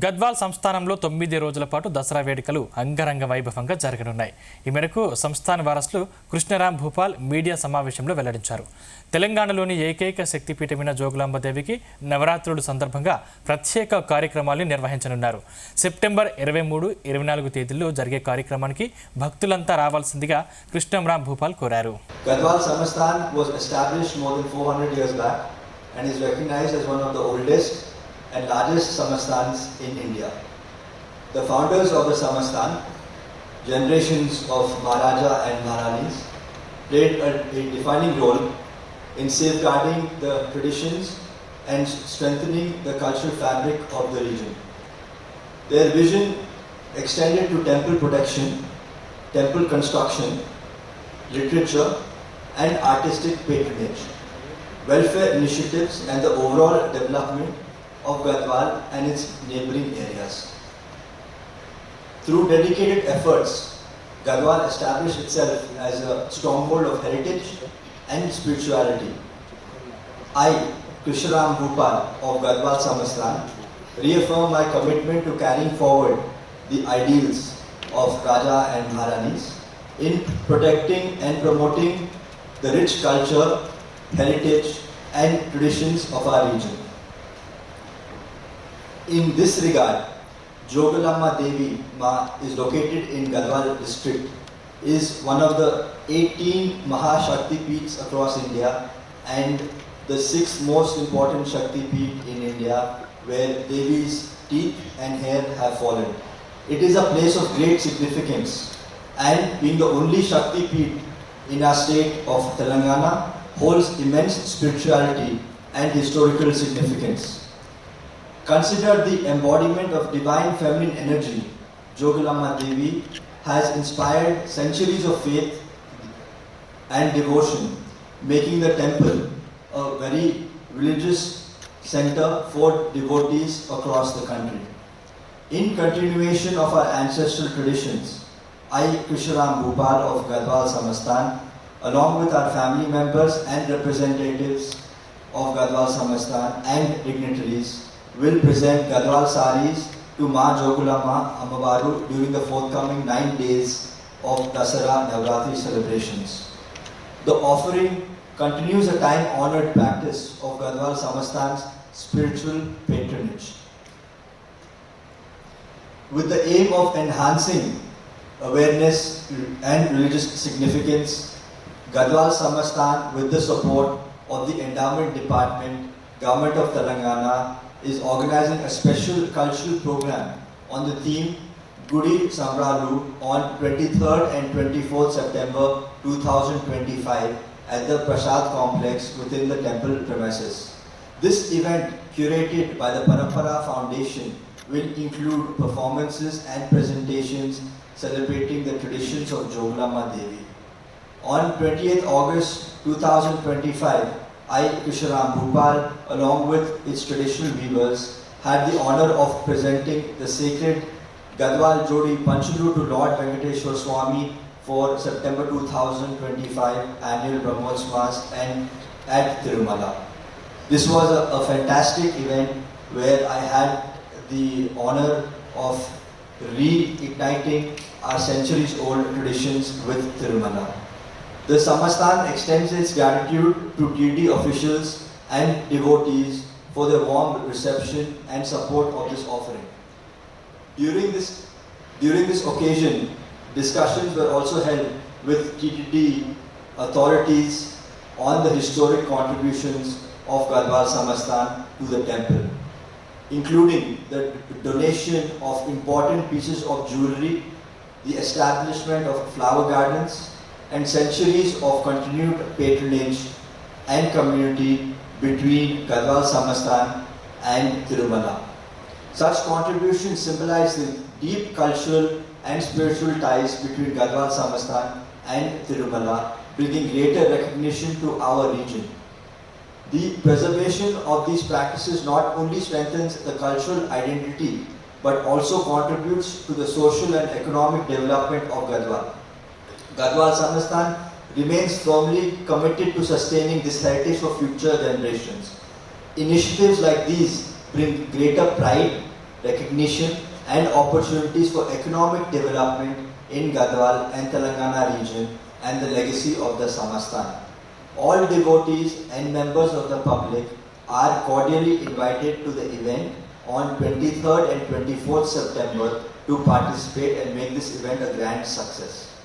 గద్వాల్ సంస్థానంలో 9 రోజుల పాటు దసరా వేడుకలు అంగరంగ వైభవంగా జరగనున్నాయి. ఈ మేరకు సంస్థాన వారసులు కృష్ణరాం భూపాల్ మీడియా సమావేశంలో వెల్లడించారు. తెలంగాణలోని ఏకైక శక్తిపీఠమైన జోగులాంబ దేవికి నవరాత్రుల సందర్భంగా ప్రత్యేక కార్యక్రమాలను నిర్వహించనున్నారు. సెప్టెంబర్ 23, 24 తేదీల్లో జరిగే కార్యక్రమానికి భక్తులంతా రావాల్సిందిగా కృష్ణరాం భూపాల్ కోరారు. Gadwal Samasthan was established more than 400 years back and is recognized as one of the oldest and largest Samasthans in India. The founders of the Samasthan, generations of Maharaja and Maharanis, played a defining role in safeguarding the traditions and strengthening the cultural fabric of the region. Their vision extended to temple protection, temple construction, literature and artistic patronage, welfare initiatives and the overall development of Gadwal and its neighboring areas. Through dedicated efforts, Gadwal established itself as a stronghold of heritage and spirituality. I, Krishnaram Bhupal of Gadwal Samasthan, reaffirm my commitment to carrying forward the ideals of Raja and Maharanis in protecting and promoting the rich culture, heritage and traditions of our region. In this regard, Jogulamma Devi Ma is located in Gadwal district, is one of the 18 Mahashakti Peeths across India and the 6th most important Shakti Peeth in India where Devi's teeth and hair have fallen. It is a place of great significance and being the only Shakti Peeth in our state of Telangana holds immense spirituality and historical significance. Considered the embodiment of divine feminine energy, Jogulamma Devi has inspired centuries of faith and devotion, making the temple a very religious center for devotees across the country. In continuation of our ancestral traditions, I, Krishnaram Bhupal of Gadwal Samasthan, along with our family members and representatives of Gadwal Samasthan and dignitaries, will present Gadwal saris to Ma Jogulamma Ammabaru during the forthcoming 9 days of Dasara Navratri celebrations. The offering continues a time-honored practice of Gadwal Samasthan's spiritual patronage. With the aim of enhancing awareness and religious significance, Gadwal Samasthan, with the support of the Endowment Department, Government of Telangana, is organizing a special cultural program on the theme Gudi Samralu on 23rd and 24th September 2025 at the Prasad Complex within the temple premises. This event, curated by the Parampara Foundation, will include performances and presentations celebrating the traditions of Jogulamma Devi. On 28th August 2025, I, Krishnaram Bhupal, along with its traditional weavers, had the honor of presenting the sacred Gadwal Jodi Panchalu to Lord Venkateshwar Swami for September 2025 annual Brahmotsvas and at Tirumala. This was a fantastic event where I had the honor of reigniting our centuries-old traditions with Tirumala. The Samasthan extends its gratitude to TD officials and devotees for their warm reception and support of this offering. During this occasion, discussions were also held with TTD authorities on the historic contributions of Gadwal Samasthan to the temple, including the donation of important pieces of jewelry, the establishment of flower gardens, and centuries of continued patronage and community between Gadwal Samasthan and Tirumala. Such contributions symbolize the deep cultural and spiritual ties between Gadwal Samasthan and Tirumala, bringing greater recognition to our region. The preservation of these practices not only strengthens the cultural identity but also contributes to the social and economic development of Gadwal. Gadwal Samasthan remains firmly committed to sustaining this heritage for future generations. Initiatives like these bring greater pride recognition and opportunities for economic development in Gadwal and Telangana region and the legacy of the Samasthan. All devotees and members of the public are cordially invited to the event on 23rd and 24th September to participate and make this event a grand success.